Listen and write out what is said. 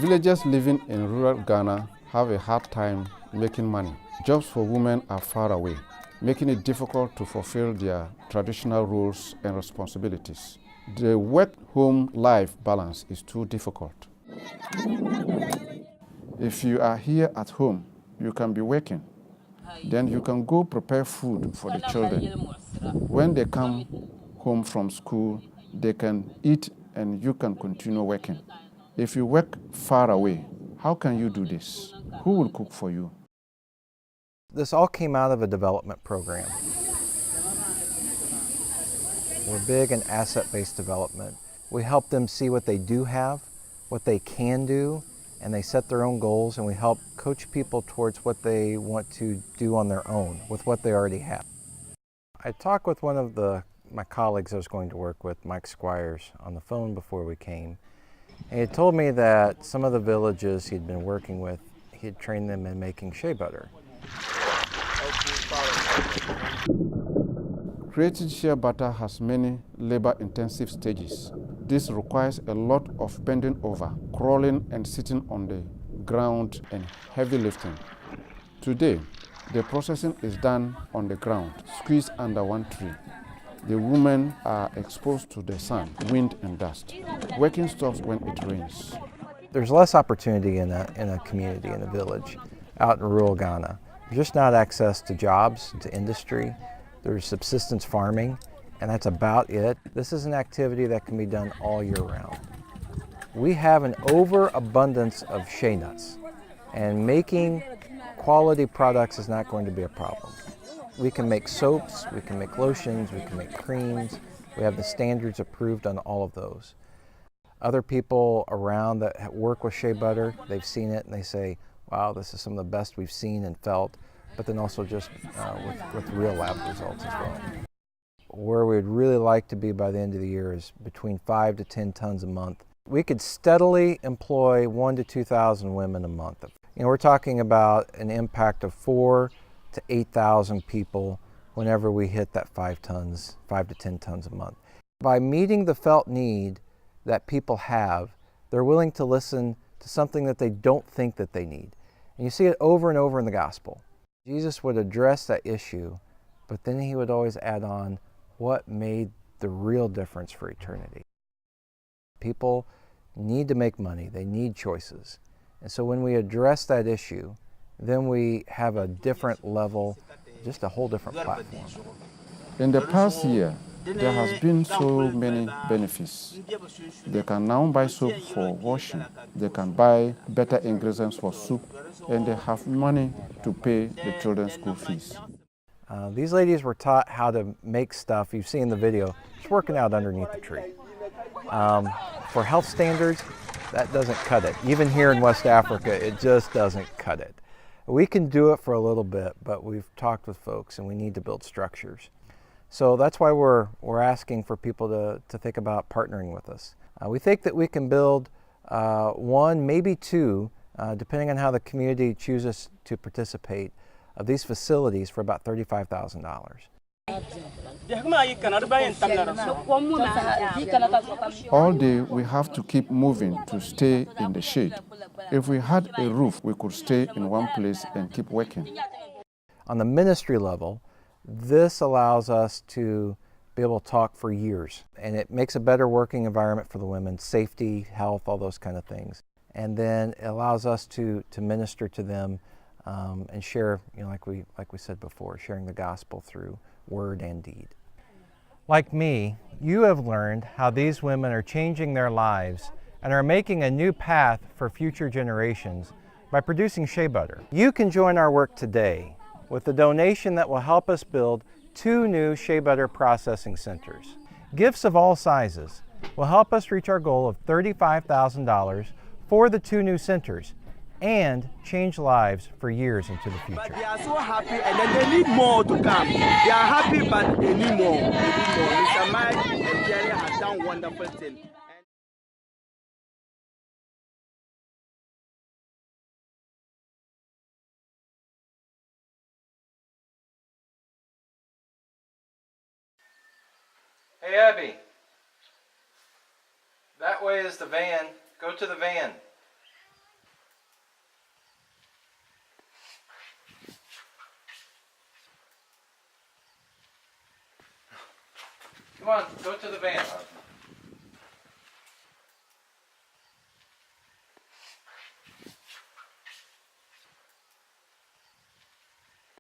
Villagers living in rural Ghana have a hard time making money. Jobs for women are far away, making it difficult to fulfill their traditional roles and responsibilities. The work-home life balance is too difficult. If you are here at home, you can be working. Then you can go prepare food for the children. When they come home from school, they can eat and you can continue working. If you work far away, how can you do this? Who will cook for you? This all came out of a development program. We're big in asset-based development. We help them see what they do have, what they can do, and they set their own goals, and we help coach people towards what they want to do on their own with what they already have. I talked with one of my colleagues I was going to work with, Mike Squires, on the phone before we came. And he told me that some of the villages he'd been working with, he had trained them in making shea butter. Creating shea butter has many labor-intensive stages. This requires a lot of bending over, crawling and sitting on the ground and heavy lifting. Today, the processing is done on the ground, squeezed under one tree. The women are exposed to the sun, wind and dust. Working stops when it rains. There's less opportunity in a community, in a village, out in rural Ghana. There's just not access to jobs, to industry. There's subsistence farming, and that's about it. This is an activity that can be done all year round. We have an overabundance of shea nuts, and making quality products is not going to be a problem. We can make soaps, we can make lotions, we can make creams. We have the standards approved on all of those. Other people around that work with shea butter, they've seen it and they say, wow, this is some of the best we've seen and felt, but then also just with real lab results as well. Where we'd really like to be by the end of the year is between 5 to 10 tons a month. We could steadily employ 1,000 to 2,000 women a month. You know, we're talking about an impact of 4,000 to 8,000 people whenever we hit that 5 to 10 tons a month. By meeting the felt need that people have, they're willing to listen to something that they don't think that they need. And you see it over and over in the gospel. Jesus would address that issue, but then he would always add on what made the real difference for eternity. People need to make money, they need choices. And so when we address that issue, then we have a different level, just a whole different platform. In the past year, there has been so many benefits. They can now buy soap for washing, they can buy better ingredients for soup, and they have money to pay the children's school fees. These ladies were taught how to make stuff. You've seen the video, just working out underneath the tree. For health standards, that doesn't cut it. Even here in West Africa, it just doesn't cut it. We can do it for a little bit, but we've talked with folks and we need to build structures. So that's why we're asking for people to think about partnering with us. We think that we can build 1, maybe 2, depending on how the community chooses to participate, of these facilities for about $35,000. All day we have to keep moving to stay in the shade. If we had a roof, we could stay in one place and keep working. On the ministry level, this allows us to be able to talk for years, and it makes a better working environment for the women, safety, health, all those kind of things. And then it allows us to minister to them and share, you know, like we said before, sharing the gospel through word and deed. Like me, you have learned how these women are changing their lives and are making a new path for future generations by producing shea butter. You can join our work today with a donation that will help us build 2 new shea butter processing centers. Gifts of all sizes will help us reach our goal of $35,000 for the 2 new centers and change lives for years into the future. They are so happy, and then they need more to come. They are happy, but they need more. Mr. Mike and Jerry have done wonderful things. Hey Abby, that That way is the van. Go to the van. Come on, go to the van.